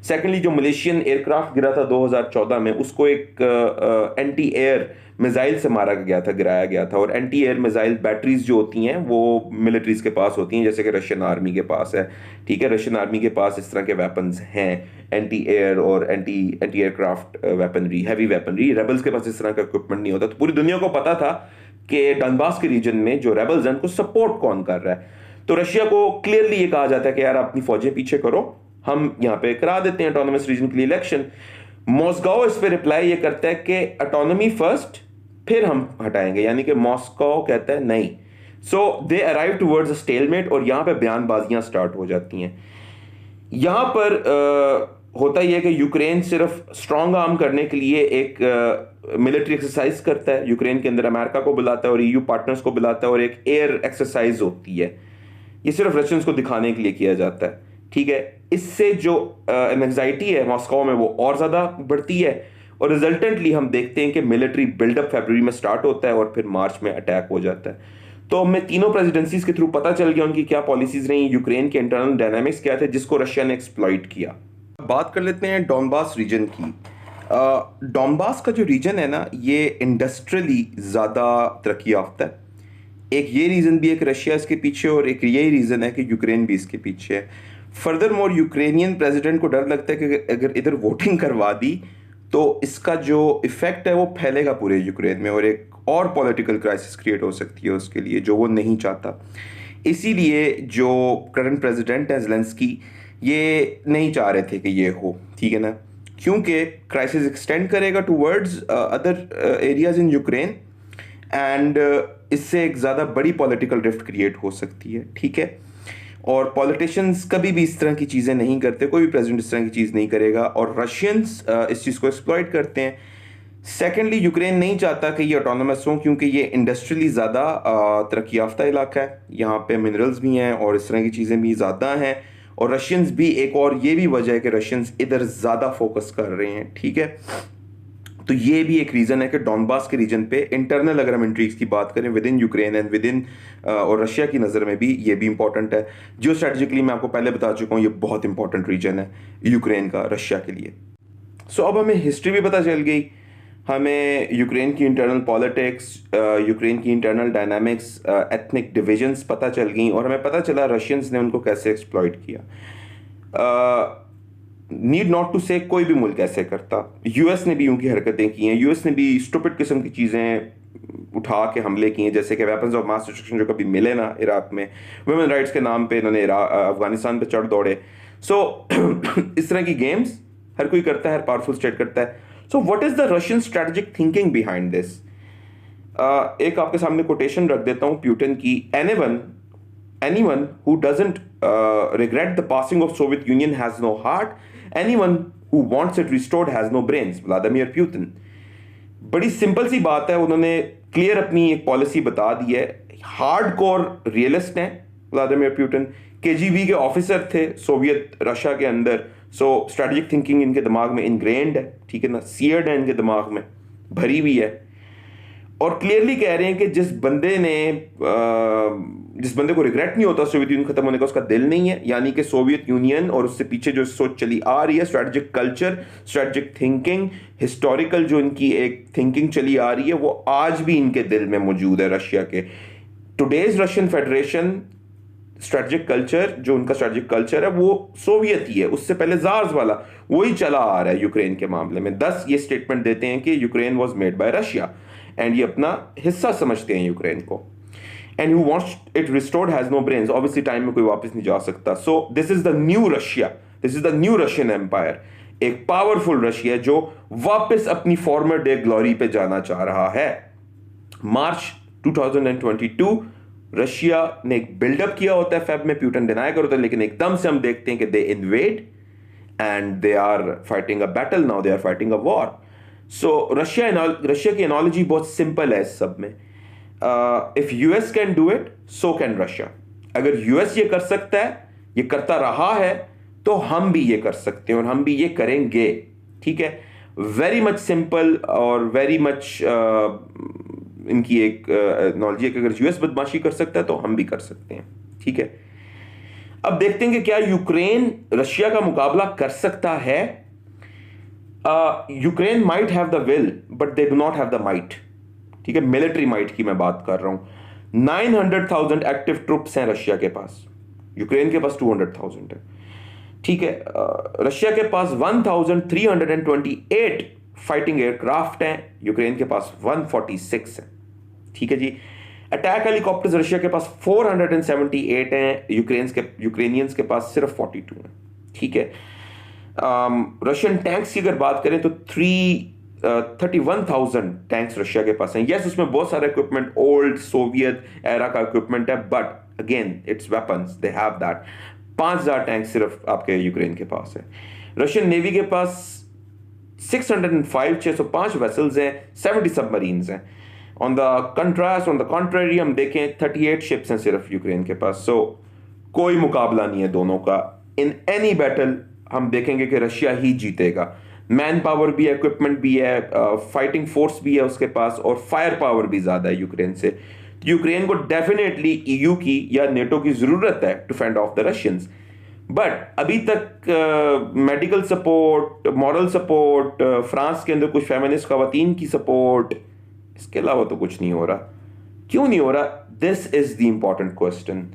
सेकेंडली, जो मलेशियन एयरक्राफ्ट गिरा था 2014 में, उसको एक एंटी एयर मिसाइल से मारा गया था, गिराया गया था। और एंटी एयर मिसाइल बैटरीज जो होती हैं वो मिलिट्रीज के पास होती हैं, जैसे कि रशियन आर्मी के पास है। ठीक है, रशियन आर्मी के पास इस तरह के वेपन्स हैं, एंटी एयर और anti aircraft weaponry, heavy weaponry. Rebels के पास इस तरह का इक्विपमेंट नहीं होता। तो पूरी दुनिया को पता था कि डनबास के रीजन में जो रेबल्स हैं उनको सपोर्ट कौन कर रहा है। तो रशिया को क्लियरली ये कहा जाता है कि यार अपनी फौजें पीछे करो, हम यहां पे करा देते हैं ऑटोनोमस रीजन के लिए इलेक्शन। मॉस्को इस पे रिप्लाई ये करता है कि ऑटोनॉमी फर्स्ट, फिर हम हटाएंगे, यानी कि मॉस्को कहता है नहीं। So they arrive towards a stalemate और यहां पे बयानबाजियां स्टार्ट हो जाती हैं। यहां पर होता यह है कि यूक्रेन सिर्फ स्ट्रॉन्ग आर्म करने के लिए एक मिलिट्री एक्सरसाइज करता है, यूक्रेन के अंदर अमेरिका को बुलाता है और ईयू पार्टनर्स को बुलाता है और एक एयर एक्सरसाइज होती है। ये सिर्फ रशियंस को दिखाने के लिए किया जाता है। ठीक है, इससे जो एंजाइटी है मॉस्को में वो और ज्यादा बढ़ती है और रिजल्टेंटली हम देखते हैं कि मिलिट्री बिल्डअप फरवरी में स्टार्ट होता है और फिर मार्च में अटैक हो जाता है। तो हमें तीनों प्रेसिडेंसीज के थ्रू पता चल गया उनकी क्या पॉलिसीज रही, यूक्रेन के इंटरनल डायनामिक्स क्या थे जिसको रशिया ने एक्सप्लॉइट किया। बात कर लेते हैं डॉनबास रीजन की। डॉनबास का जो रीजन है ना, ये इंडस्ट्रियली ज़्यादा तरक्की याफ्ता है। एक ये रीज़न भी है कि रशिया इसके पीछे, और एक यही रीज़न है कि यूक्रेन भी इसके पीछे है। फर्दर मोर यूक्रेनियन प्रेसिडेंट को डर लगता है कि अगर इधर वोटिंग करवा दी तो इसका जो इफेक्ट है वो फैलेगा पूरे यूक्रेन में और एक और पॉलिटिकल क्राइसिस क्रिएट हो सकती है उसके लिए, जो वो नहीं चाहता। इसीलिए जो करंट प्रेसिडेंट है ज़ेलेंस्की, ये नहीं चाह रहे थे कि ये हो, ठीक है ना, क्योंकि क्राइसिस एक्सटेंड करेगा towards other areas in Ukraine and इससे एक ज़्यादा बड़ी पॉलिटिकल रिफ्ट क्रिएट हो सकती है। ठीक है, और पॉलिटिशियंस कभी भी इस तरह की चीज़ें नहीं करते, कोई भी प्रेसिडेंट इस तरह की चीज़ नहीं करेगा, और रशियंस इस चीज़ को एक्सप्लॉइट करते हैं। सेकेंडली, यूक्रेन नहीं चाहता कि ये ऑटोनोमस हो क्योंकि ये इंडस्ट्रियली ज़्यादा तरक्की याफ्ता इलाका है, यहाँ पे मिनरल्स भी हैं और इस तरह की चीज़ें भी ज़्यादा हैं, और रशियंस भी, एक और ये भी वजह है कि रशियंस इधर ज़्यादा फोकस कर रहे हैं। ठीक है, तो ये भी एक रीज़न है कि डॉनबास के रीजन पे इंटरनल अगर हम इंट्रीग्स की बात करें with in Ukraine and with in और रशिया की नज़र में भी ये भी इंपॉर्टेंट है। जियो स्ट्रेटजिकली मैं आपको पहले बता चुका हूँ ये बहुत इंपॉर्टेंट रीजन है यूक्रेन का रशिया के लिए। सो अब हमें हिस्ट्री भी पता चल गई, हमें यूक्रेन की इंटरनल पॉलिटिक्स, यूक्रेन की इंटरनल डायनामिक्स, एथनिक डिविजन्स पता चल गई, और हमें पता चला रशियंस ने उनको कैसे एक्सप्लॉइट किया। नीड नॉट टू से कोई भी मुल्क ऐसे करता, यूएस ने भी उनकी हरकतें की हैं, यूएस ने भी स्टूपिड किस्म की चीज़ें उठा के हमले किए हैं, जैसे कि वेपन्स ऑफ मास डिस्ट्रक्शन जो कभी मिले ना इराक में, वुमेन राइट्स के नाम पे इन्होंने अफगानिस्तान पे चढ़ दौड़े। सो इस तरह की गेम्स हर कोई करता है, हर पावरफुल स्टेट करता है। So what is the Russian strategic thinking behind this? एक आपके सामने कोटेशन रख देता हूँ प्यूटन की। Anyone who doesn't regret the passing of Soviet Union has no heart. Anyone who wants it restored has no brains. Vladimir Putin. बड़ी simple सी बात है, उन्होंने क्लियर अपनी एक पॉलिसी बता दी है. हार्ड कोर रियलिस्ट हैं व्लादिमीर पुतिन. केजीबी के ऑफिसर थे सोवियत रशिया के अंदर. सो स्ट्रेटेजिक थिंकिंग इनके दिमाग में इनग्रेन्ड है, ठीक है ना, सीयर्ड है इनके दिमाग में, भरी हुई है. और क्लियरली कह रहे हैं कि जिस बंदे को रिग्रेट नहीं होता सोवियत यूनियन खत्म होने का, उसका दिल नहीं है. यानी कि सोवियत यूनियन और उससे पीछे जो सोच चली आ रही है, strategic culture, strategic thinking, historical जो इनकी एक थिंकिंग चली आ रही है, वो आज भी इनके दिल में मौजूद है रशिया के. Today's Russian federation strategic culture, जो उनका स्ट्रेटेजिक कल्चर है, वो सोवियत ही है. उससे पहले जार्स वाला वही चला आ रहा है. यूक्रेन के मामले में 10 ये स्टेटमेंट देते हैं कि Ukraine was made by Russia, and ये अपना हिस्सा समझते हैं यूक्रेन को. And who wants it restored has no brains. Obviously time में कोई वापस नहीं जा सकता. So this is the new Russia, this is the new Russian empire. एक पावरफुल रशिया जो वापस अपनी फॉर्मर डे ग्लोरी पे जाना चाह रहा है. मार्च 2022 रशिया ने एक बिल्डअप किया होता है फेब में, पुतिन डिनाई करता है, लेकिन एकदम से हम देखते हैं कि they invade and they are fighting a battle. Now they are fighting a war. So Russia की एनोलॉजी बहुत सिंपल है इस सब में. If US can do it, so can Russia. अगर यूएस ये कर सकता है, ये करता रहा है, तो हम भी ये कर सकते हैं और हम भी ये करेंगे. ठीक है, वेरी मच सिंपल और वेरी मच इनकी एक एनोलॉजी है कि अगर यूएस बदमाशी कर सकता है तो हम भी कर सकते हैं. ठीक है, अब देखते हैं कि क्या यूक्रेन रशिया का मुकाबला कर सकता है. Ukraine might have the will but they do not have the might. ठीक है, मिलिट्री माइट की मैं बात कर रहा हूं. 900,000 एक्टिव ट्रुप्स हैं रशिया के पास, यूक्रेन के पास 200,000 है. ठीक है, रशिया के पास 1328 फाइटिंग एयरक्राफ्ट हैं, यूक्रेन के पास 146 है. ठीक है जी. अटैक हेलीकॉप्टर्स रशिया के पास 478 हैं, यूक्रेनियंस के पास सिर्फ 42 हैं. ठीक है, रशियन टैंक्स की अगर बात करें तो 31,000 टैंक्स रशिया के पास हैं. यस, उसमें बहुत सारा इक्विपमेंट ओल्ड सोवियत एरा का इक्विपमेंट है, but again it's weapons, they have that. 5,000 tank सिर्फ आपके यूक्रेन के पास है. रशियन नेवी के पास 605 वेसल्स हैं, 70 सबमरीन्स हैं. ऑन द कॉन्ट्ररी हम देखें 38 शिप्स हैं सिर्फ यूक्रेन के पास. सो कोई मुकाबला नहीं है दोनों का. इन एनी बैटल हम देखेंगे कि रशिया ही जीतेगा. मैन पावर भी है, इक्विपमेंट भी है, फाइटिंग फोर्स भी है उसके पास, और फायर पावर भी ज्यादा है यूक्रेन से. यूक्रेन को डेफिनेटली ईयू की या नेटो की जरूरत है to fend off the Russians. But अभी तक medical support, moral support, France के अंदर कुछ फेमिनिस्ट खवातीन की सपोर्ट, इसके अलावा तो कुछ नहीं हो रहा. क्यों नहीं हो रहा? This is the important question.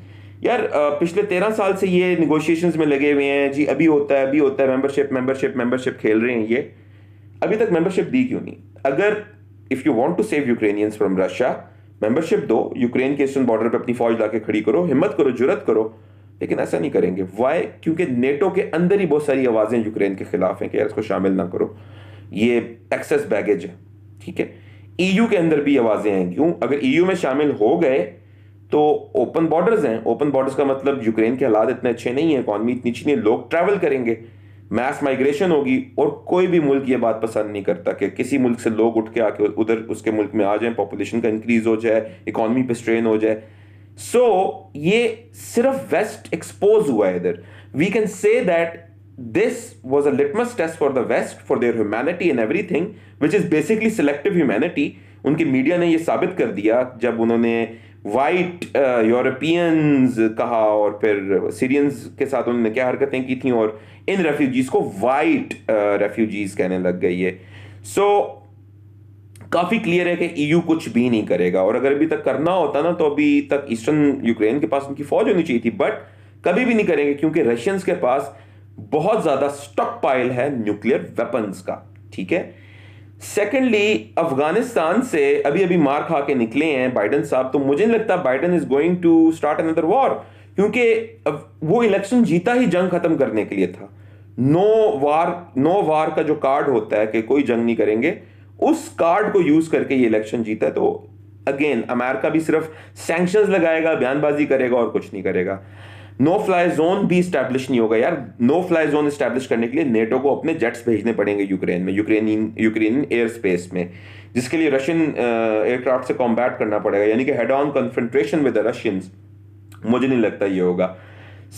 यार पिछले 13 साल से ये निगोशिएशंस में लगे हुए हैं जी. अभी होता है मेंबरशिप खेल रहे हैं ये. अभी तक मेंबरशिप दी क्यों नहीं? अगर if you want to save Ukrainians from Russia, membership दो, यूक्रेन के ईस्टर्न बॉर्डर पे अपनी फौज लाके खड़ी करो, हिम्मत करो, जुरत करो. लेकिन ऐसा नहीं करेंगे. वाई? क्योंकि नेटो के अंदर ही बहुत सारी आवाजें यूक्रेन के खिलाफ हैं कि यार इसको शामिल ना करो, ये एक्सेस बैगेज है. ठीक है, ईयू के अंदर भी आवाजें हैं. क्यों? अगर ईयू में शामिल हो गए तो ओपन बॉर्डर्स हैं. ओपन बॉर्डर्स का मतलब यूक्रेन के हालात इतने अच्छे नहीं है, इकॉनमी इतनी अच्छी नहीं, लोग ट्रैवल करेंगे, मैस माइग्रेशन होगी. और कोई भी मुल्क ये बात पसंद नहीं करता कि किसी मुल्क से लोग उठ के आके उधर उसके मुल्क में आ जाएं, पॉपुलेशन का इंक्रीज हो जाए, इकॉनमी पे स्ट्रेन हो जाए. सो ये सिर्फ वेस्ट एक्सपोज हुआ है इधर. We can say that this was a litmus test for the West for their humanity and everything, which is basically selective humanity. उनके मीडिया ने ये साबित कर दिया जब उन्होंने वाइट यूरोपियंस कहा और फिर सीरियंस के साथ उन्होंने क्या हरकतें की थी, और इन रेफ्यूजीज को वाइट रेफ्यूजीज कहने लग गई है. सो काफी क्लियर है कि ईयू कुछ भी नहीं करेगा. और अगर अभी तक करना होता ना, तो अभी तक ईस्टर्न यूक्रेन के पास उनकी फौज होनी चाहिए थी, बट कभी भी नहीं करेंगे क्योंकि रशियंस के पास बहुत ज्यादा स्टॉक पाइल है न्यूक्लियर वेपन्स का. ठीक है. सेकेंडली, अफगानिस्तान से अभी अभी मार खा के निकले हैं बाइडेन साहब, तो मुझे नहीं लगता Biden is going to start another war, क्योंकि वो इलेक्शन जीता ही जंग खत्म करने के लिए था. नो वार का जो कार्ड होता है कि कोई जंग नहीं करेंगे, उस कार्ड को यूज करके ये इलेक्शन जीता है. तो अगेन अमेरिका भी सिर्फ सैंक्शंस लगाएगा, बयानबाजी करेगा और कुछ नहीं करेगा। नो फ्लाई जोन भी स्टैब्लिश नहीं होगा यार। नो फ्लाई जोन स्टैब्लिश करने के लिए नेटो को अपने जेट्स भेजने पड़ेंगे यूक्रेन में, यूक्रेनियन एयर स्पेस में, जिसके लिए रशियन एयरक्राफ्ट से कॉम्बैट करना पड़ेगा, यानी कि head on confrontation with the Russians. मुझे नहीं लगता ये होगा।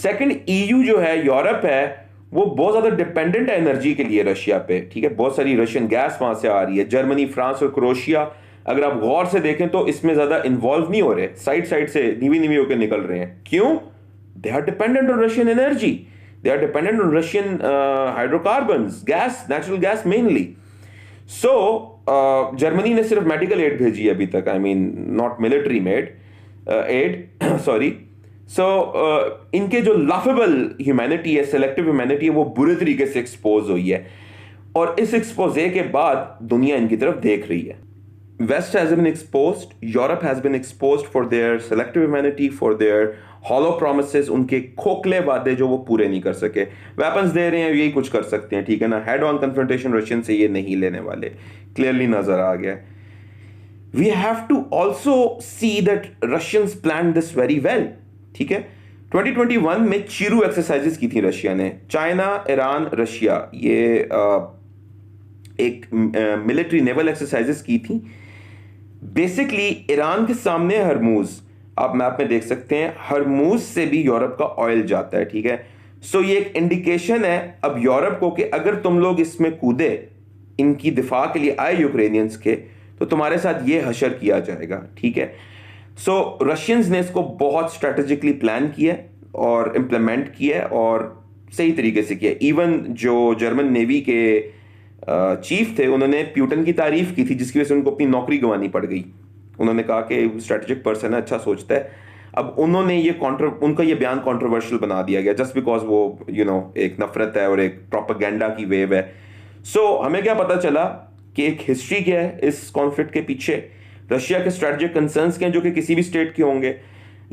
सेकंड, ईयू जो है, यूरोप है, वो बहुत ज्यादा डिपेंडेंट है एनर्जी के लिए रशिया पे, ठीक है। बहुत सारी रशियन गैस वहां से आ रही है। जर्मनी, फ्रांस और क्रोएशिया अगर आप गौर से देखें तो इसमें ज्यादा इन्वॉल्व नहीं हो रहे, साइड साइड से नीवी नीवी होकर निकल रहे हैं। क्यों? They are dependent on Russian energy, they are dependent on Russian hydrocarbons, gas, natural gas mainly. So Germany ने सिर्फ मेडिकल एड भेजी है अभी तक, I mean not military made aid, sorry. So इनके जो लाफेबल ह्यूमैनिटी है, सेलेक्टिव ह्यूमैनिटी है, वो बुरे तरीके से एक्सपोज हुई है, और इस एक्सपोजे के बाद दुनिया इनकी तरफ देख रही है। West has been exposed, Europe has been exposed for their selective humanity, for their hollow promises, उनके खोखले वादे जो वो पूरे नहीं कर सके। वेपन्स दे रहे हैं, यही कुछ कर सकते हैं, ठीक है ना। हेड ऑन कन्फ्रंटेशन रशियन से ये नहीं लेने वाले, क्लियरली नजर आ गया। We have to also see that Russians plan this very well, ठीक है। 2021 में चीरू एक्सरसाइजेस की थी रशिया ने, चाइना, ईरान, रशिया, ये एक मिलिट्री नेवल एक्सरसाइजेस की थी। बेसिकली ईरान के सामने हरमूज, आप मैप में देख सकते हैं, हरमूज से भी यूरोप का ऑयल जाता है, ठीक है। सो ये एक इंडिकेशन है अब यूरोप को कि अगर तुम लोग इसमें कूदे, इनकी दिफा के लिए आए यूक्रेनियंस के, तो तुम्हारे साथ ये हशर किया जाएगा, ठीक है। सो रशियंस ने इसको बहुत स्ट्रेटेजिकली प्लान किया और इंप्लीमेंट किया और सही तरीके से किया। इवन जो जर्मन नेवी के चीफ थे, उन्होंने प्यूटन की तारीफ की थी, जिसकी वजह से उनको अपनी नौकरी गंवानी पड़ गई। उन्होंने कहा कि स्ट्रेटेजिक पर्सन है, अच्छा सोचता है। अब उन्होंने उनका ये बयान कंट्रोवर्शियल बना दिया गया जस्ट बिकॉज वो एक नफरत है और एक प्रोपेगेंडा की वेव है। सो हमें क्या पता चला कि एक हिस्ट्री क्या है इस कॉन्फ्लिक्ट के पीछे, रशिया के स्ट्रेटेजिक कंसर्न्स के हैं जो कि किसी भी स्टेट के होंगे।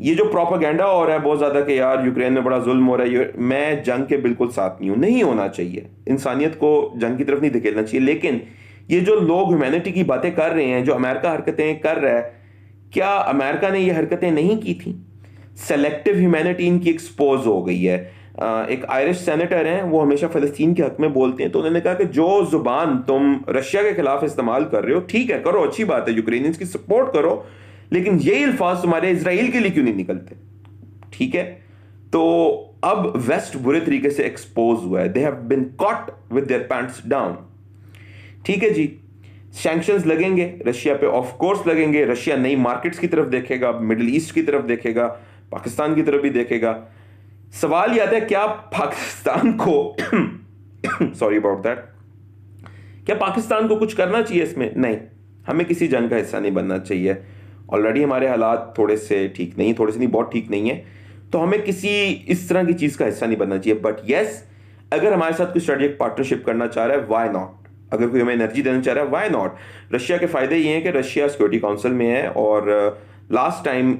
ये जो प्रोपेगेंडा हो रहा है बहुत ज्यादा कि यार यूक्रेन में बड़ा जुल्म हो रहा है, मैं जंग के बिल्कुल साथ नहीं हूं, नहीं होना चाहिए, इंसानियत को जंग की तरफ नहीं धकेलना चाहिए। लेकिन ये जो लोग ह्यूमैनिटी की बातें कर रहे हैं, जो अमेरिका हरकतें कर रहा है, क्या अमेरिका ने ये हरकतें नहीं की थी? सेलेक्टिव ह्यूमैनिटी इनकी एक्सपोज हो गई है। एक आयरिश सेनेटर हैं, वो हमेशा फलस्तीन के हक में बोलते हैं, तो उन्होंने कहा कि जो जुबान तुम रशिया के खिलाफ इस्तेमाल कर रहे हो, ठीक है करो, अच्छी बात है, यूक्रेनियंस की सपोर्ट करो, लेकिन यही अल्फाज तुम्हारे इजराइल के लिए क्यों नहीं निकलते, ठीक है। तो अब वेस्ट बुरे तरीके से एक्सपोज हुआ है, they have been caught with their pants down, ठीक है जी। सैंक्शंस लगेंगे रशिया पे, ऑफ कोर्स लगेंगे। रशिया नई मार्केट्स की तरफ देखेगा, मिडिल ईस्ट की तरफ देखेगा, पाकिस्तान की तरफ भी देखेगा। सवाल यह आता है क्या पाकिस्तान को सॉरी अबाउट दैट, क्या पाकिस्तान को कुछ करना चाहिए इसमें? नहीं, हमें किसी जंग का हिस्सा नहीं बनना चाहिए। ऑलरेडी हमारे हालात थोड़े से ठीक नहीं, थोड़े से नहीं, बहुत ठीक नहीं है, तो हमें किसी इस तरह की चीज का हिस्सा नहीं बनना चाहिए। बट यस, अगर हमारे साथ कोई स्ट्रेटेजिक पार्टनरशिप करना चाह रहा है, व्हाई नॉट। अगर कोई हमें एनर्जी देना चाह रहा है, व्हाई नॉट। रशिया के फायदे ये हैं कि रशिया सिक्योरिटी काउंसिल में है, और लास्ट टाइम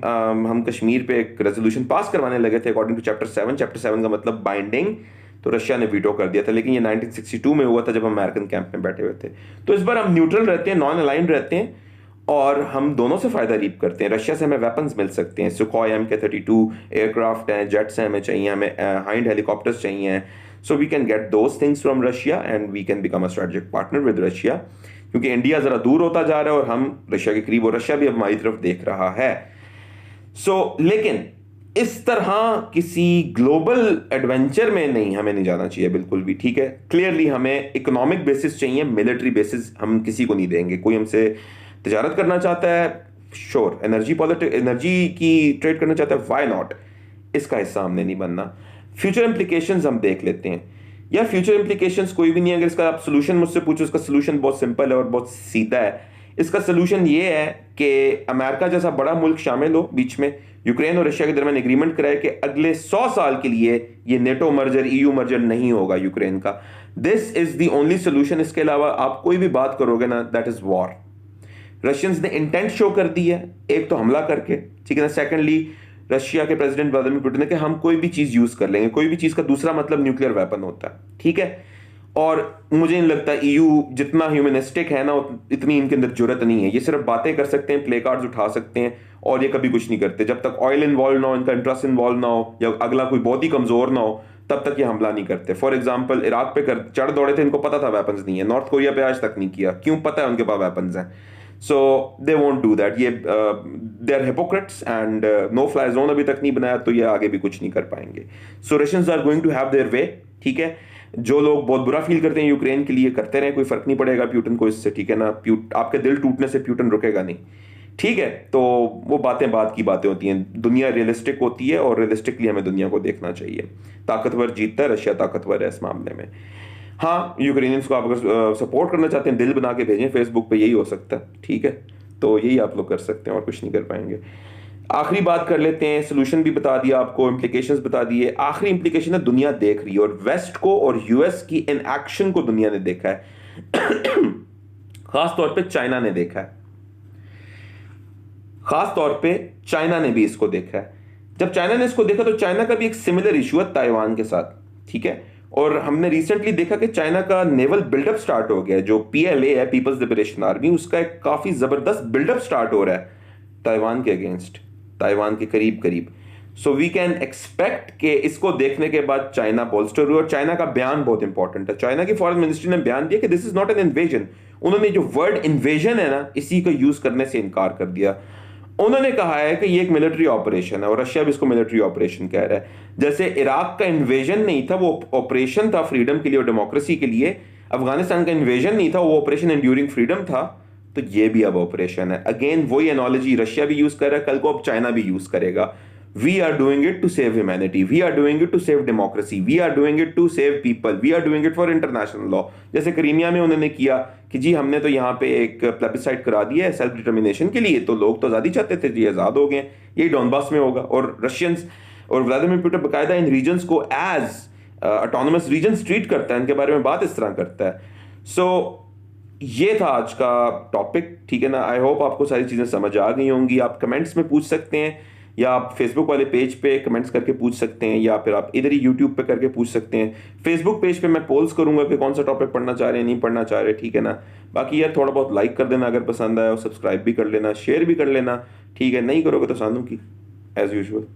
हम कश्मीर पे एक रेजोल्यूशन पास करवाने लगे थे अकॉर्डिंग टू चैप्टर 7। चैप्टर 7 का मतलब बाइंडिंग, तो रशिया ने वीटो कर दिया था, लेकिन ये 1962 में हुआ था जब हम अमेरिकन कैंप में बैठे हुए थे। तो इस बार हम न्यूट्रल रहते हैं, नॉन अलाइंड रहते हैं, और हम दोनों से फायदा रीप करते हैं। रशिया से हमें वेपन्स मिल सकते हैं, सुखोई MK-32 एयरक्राफ्ट हैं, जेट्स हैं, हमें चाहिए, हमें हाइंड हेलीकॉप्टर्स चाहिए। So we can get those things from Russia and we can become a strategic partner with Russia, क्योंकि इंडिया जरा दूर होता जा रहा है और हम रशिया के करीब, और रशिया भी अब हमारी तरफ देख रहा है। लेकिन इस तरह किसी ग्लोबल एडवेंचर में नहीं, हमें नहीं जाना चाहिए बिल्कुल भी, ठीक है। क्लियरली हमें इकोनॉमिक बेसिस चाहिए, मिलिट्री बेसिस हम किसी को नहीं देंगे। कोई हमसे तिजारत करना चाहता है, श्योर, एनर्जी की ट्रेड करना चाहता है, व्हाई नॉट, इसका हिस्सा हमने नहीं बनना। फ्यूचर इंप्लीकेशंस हम देख लेते हैं। या फ्यूचर इंप्लीकेशंस कोई भी नहीं, अगर इसका आप सोल्यूशन मुझसे पूछो, इसका सोल्यूशन बहुत सिंपल है और बहुत सीधा है। इसका सोल्यूशन ये है कि अमेरिका जैसा बड़ा मुल्क शामिल हो बीच में, यूक्रेन और रशिया के दरमियान एग्रीमेंट कराए कि अगले 100 साल के लिए ये नेटो मर्जर, EU मर्जर नहीं होगा यूक्रेन का। This is the only solution. इसके अलावा आप कोई भी बात करोगे ना, दैट इज वॉर। रशियंस ने इंटेंट शो कर दी है, एक तो हमला करके, ठीक है ना। सेकेंडली रशिया के प्रेसिडेंट व्लादिमीर पुतिन ने कि हम कोई भी चीज यूज कर लेंगे, कोई भी चीज का दूसरा मतलब न्यूक्लियर वेपन होता है, ठीक है। और मुझे नहीं लगता ईयू जितना ह्यूमनिस्टिक है ना, इतनी इनके अंदर जुर्रत नहीं है। ये सिर्फ बातें कर सकते हैं, प्ले कार्ड्स उठा सकते हैं, और ये कभी कुछ नहीं करते। जब तक ऑयल इन्वॉल्व ना हो, इनका इंटरेस्ट इन्वॉल्व ना हो, या अगला कोई बहुत ही कमजोर ना हो, तब तक ये हमला नहीं करते। फॉर एग्जाम्पल इराक पे चढ़ दौड़े थे, इनको पता था वेपन्स नहीं है। नॉर्थ कोरिया पे आज तक नहीं किया, क्यों? पता है उनके पास वेपन्स हैं। So they won't do that. ये they are hypocrites, and no fly zone अभी तक नहीं बनाया, तो ये आगे भी कुछ नहीं कर पाएंगे। So Russians are going to have their way, ठीक है। जो लोग बहुत बुरा फील करते हैं यूक्रेन के लिए, करते रहे, कोई फर्क नहीं पड़ेगा प्यूटन को इससे, ठीक है ना। आपके दिल टूटने से प्यूटन रुकेगा नहीं, ठीक है। तो वो बातें बाद की बातें होती हैं, दुनिया रियलिस्टिक होती है, और रियलिस्टिकली हमें दुनिया को देखना चाहिए। ताकतवर जीतता है, रशिया ताकतवर है इस मामले में। हाँ, यूक्रेनियंस को आप अगर सपोर्ट करना चाहते हैं, दिल बना के भेजें फेसबुक पे, यही हो सकता है, ठीक है। तो यही आप लोग कर सकते हैं, और कुछ नहीं कर पाएंगे। आखिरी बात कर लेते हैं, सोल्यूशन भी बता दिया आपको, इम्प्लीकेशंस बता दिए। आखिरी इम्प्लीकेशन है, दुनिया देख रही है, और वेस्ट को और यूएस की इन एक्शन को दुनिया ने देखा है। खास तौर पे चाइना ने देखा है, खास तौर पे चाइना ने भी इसको देखा है। जब चाइना ने इसको देखा, तो चाइना का भी एक सिमिलर इशू है ताइवान के साथ, ठीक है। और हमने रिसेंटली देखा कि चाइना का नेवल बिल्डअप स्टार्ट हो गया। जो पीएलए है, पीपल्स लिबरेशन आर्मी, उसका एक काफी जबरदस्त बिल्डअप स्टार्ट हो रहा है ताइवान के अगेंस्ट, ताइवान के करीब करीब। सो वी कैन एक्सपेक्ट कि इसको देखने के बाद चाइना बोल्स्टर हुआ। और चाइना का बयान बहुत इंपॉर्टेंट है। चाइना की फॉरेन मिनिस्ट्री ने बयान दिया कि this is not an invasion. उन्होंने जो वर्ड इन्वेजन है ना, इसी को यूज करने से इनकार कर दिया। उन्होंने कहा है कि ये एक मिलिट्री ऑपरेशन है, और रशिया भी इसको मिलिट्री ऑपरेशन कह रहा है। जैसे इराक का इन्वेजन नहीं था, वो ऑपरेशन था फ्रीडम के लिए और डेमोक्रेसी के लिए। अफगानिस्तान का इन्वेजन नहीं था, वो ऑपरेशन एंड्यूरिंग फ्रीडम था। तो ये भी अब ऑपरेशन है। अगेन वही एनोलॉजी रशिया भी यूज कर रहा है, कल को अब चाइना भी यूज करेगा। We are doing it to save humanity, we are doing it to save democracy, we are doing it to save people, we are doing it for international law. जैसे Crimea में उन्होंने किया कि जी हमने तो यहाँ पे एक प्लेबिसाइड करा दिया है सेल्फ डिटर्मिनेशन के लिए, तो लोग तो आजादी चाहते थे जी, आजाद हो गए। यही डॉनबास में होगा। और रशियंस और व्लादिमीर पुतिन बकायदा इन रीजन्स को एज ऑटोनोमस रीजन्स ट्रीट करता है, इनके बारे में बात इस तरह करता है। सो ये था आज का टॉपिक, ठीक है ना। आई होप आपको सारी चीज़ें समझ आ गई होंगी। आप कमेंट्स में पूछ सकते हैं, या आप फेसबुक वाले पेज पे कमेंट्स करके पूछ सकते हैं, या फिर आप इधर ही यूट्यूब पे करके पूछ सकते हैं। फेसबुक पेज पे मैं पोल्स करूंगा कि कौन सा टॉपिक पढ़ना चाह रहे हैं, नहीं पढ़ना चाह रहे, ठीक है ना। बाकी यार थोड़ा बहुत लाइक कर देना अगर पसंद आया, और सब्सक्राइब भी कर लेना, शेयर भी कर लेना, ठीक है। नहीं करोगे तो सानू की, एज यूजुअल।